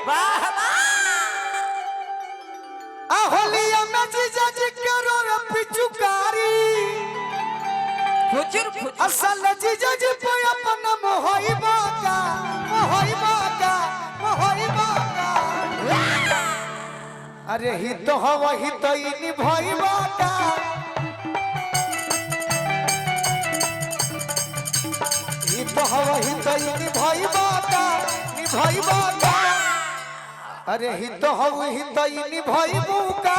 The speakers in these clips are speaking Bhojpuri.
वाह होलिया में जीजा जी करो रे पिचुकारी फुचुर फुचुर असल जीजा जी पे अपना मोहइबा का अरे ही तो हवा ही तो इनी भइबा का ही तो हवा ही तो इनी भइबा का अरे ही तो हवा ही तो इनी भइबू का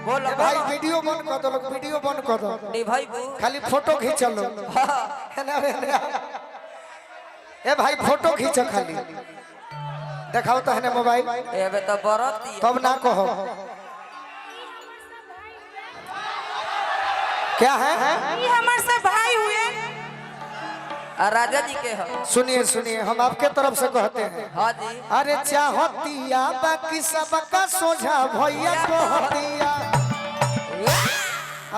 बोलो भाई वीडियो बंद कर दो वीडियो बंद कर दो नी भाई खाली फोटो खींच लो ए भाई फोटो खींचो खाली दिखाओ तो है ना मोबाइल एबे तो बरती तब ना कहो क्या है ये हमारे सब भाई हुए राजा जी के हो सुनिए सुनिए हम आपके तरफ से कहते हैं हाँ जी अरे चाहतिया बाकी सबका सोझा भैया कहतिया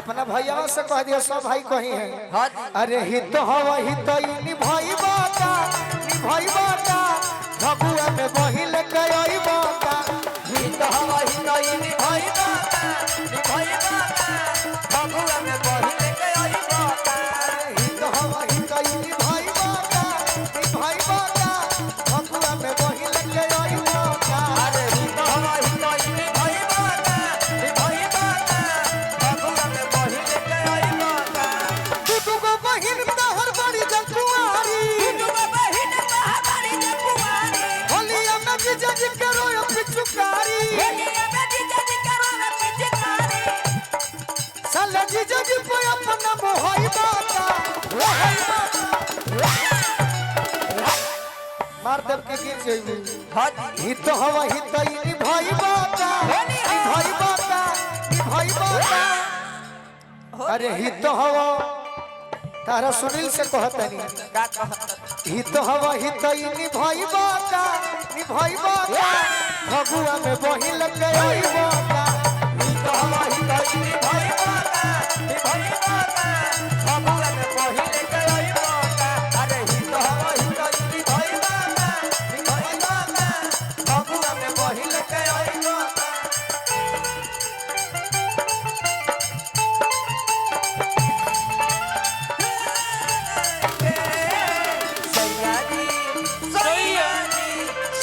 अपना भैया से कह दिया सब भाई कही है हाँ जी अरे हित हवा हित निभाइबा का भगुआ में बहिल गइबा का हित हवा हित निभाइबा भगुआ में बहिले के आइबा हित हवा हित निभाइबा का भगुआ में बहिल गइबा का अरे हित हवा हित निभाइबा भगुआ में बहिले के आइबा तू को बहिन तोहर बड़ी जकुआरी होलिया में जीजा जी करो या पिचुकारी साला जीजा जी पे अपना मोहइबा का मार देव के गिर जाइबू हाँ जी हित हवा हित निभाइबा का अरे हित हवा तारा सुनील से कहतनी का कहत हित हवा हित निभाइबा का भगुआ में बहिल गइबा का हित हवा हित निभाइबा भगुआ में बहिले के आइबा अरे हित हवा हित निभाइबा भगुआ में बहिले के आइबा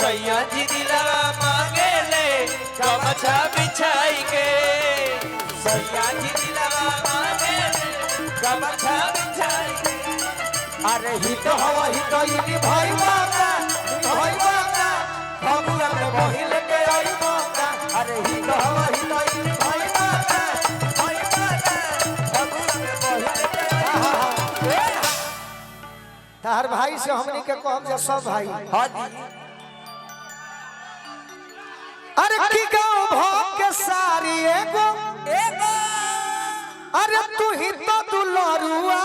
सैया जी दिला मांगे ले गमछा बिछाई के सैया जी दिला मांगे ले गमछा बिछाई के अरे हित हवा हित निभाइबा का भगुआ में बहिल गइबा का अरे हित हवा हित निभाइबा भगुआ में बहिले के आइबा तार भाई से हमनी के कहब जे सब भाई हाँ जी अरे की गाँव भाग के सारी एगो अरे तू ही तो दुलरुआ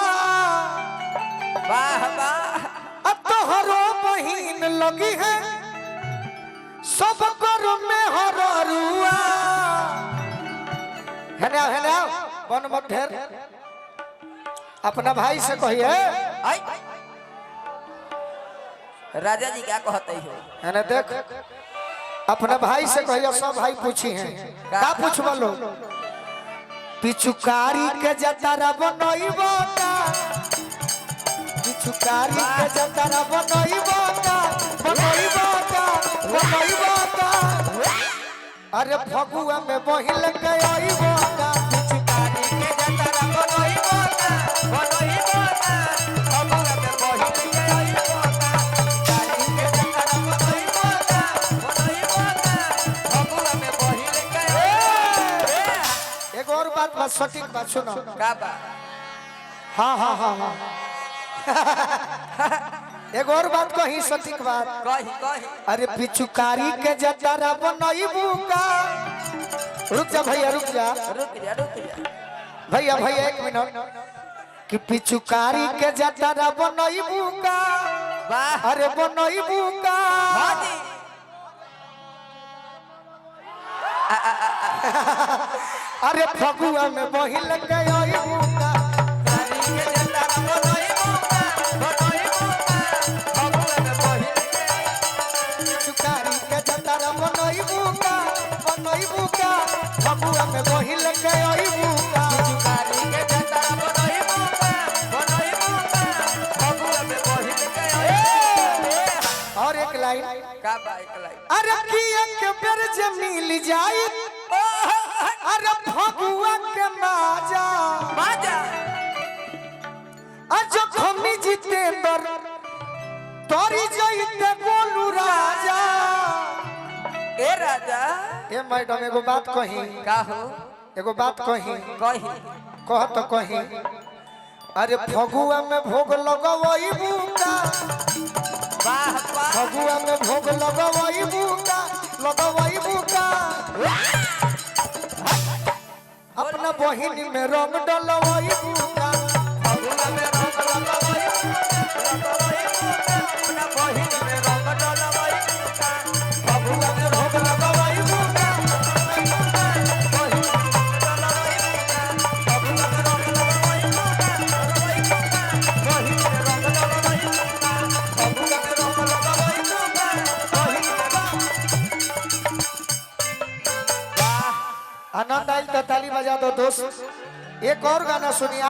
वाह वाह अब तोहरो बहिन लगी है सब करो में हररुआ है ना बन मत ढेर अपना भाई से कहिए आई राजा जी क्या कहते हो है ना देख अपना भाई से कहिए सब भाई पूछी हैं का पूछबो लो पिचुकारी के जतारा बनइबो का पिचुकारी के जतारा बनइबो का अरे फगुआ में बहिल गइबो का पिचकारी के जतरा बनइबो का भगुआ में बहिले के आइबो पिचकारी के जतरा बनइबो का भगुआ में बहिले के आइबो एक और बात सटीक बात सुनो का बा हाँ एक और बात कही सटीक बात कही अरे पिचुकारी के जतारा बनइबू का रुक जा भैया रुक जा भैया एक मिनट कि पिचुकारी के जतारा बनइबू का वाह अरे बनइबू का हाँ जी अरे फगुआ में बहिल गइबू का पिचकारी के जतरा बनइबो का भगुआ में बहिले के आइबो आई बुका पिचुकारी के जतरा बनई बुका फगुआ में बहिन के आई। और एक लाइन का बाइक लाई अरे की एक बेर जे मिल जाई अरे फगुआ के माजा बाजा अजो खमी जितेंद्र तोरी जइते बोलू राजा। ए राजा ए मैडम एगो बात कही का हो एगो बात कही कही कह तो कही अरे फगुआ में भोग लगवई बुका वाह वाह फगुआ में भोग लगवई बुका अपना बहिन में रंग डलवई बुका फगुआ में रंग लगवई अपना बहिन में रंग डलवई फगुआ में रंग लगवई बुका बहिन डलवई फगुआ में रंग लगवई बहिन में रंग डलवई फगुआ में रंग लगवई बहिन आनंद आई तो ताली बजा दो दोस्त। एक और गाना सुनिए।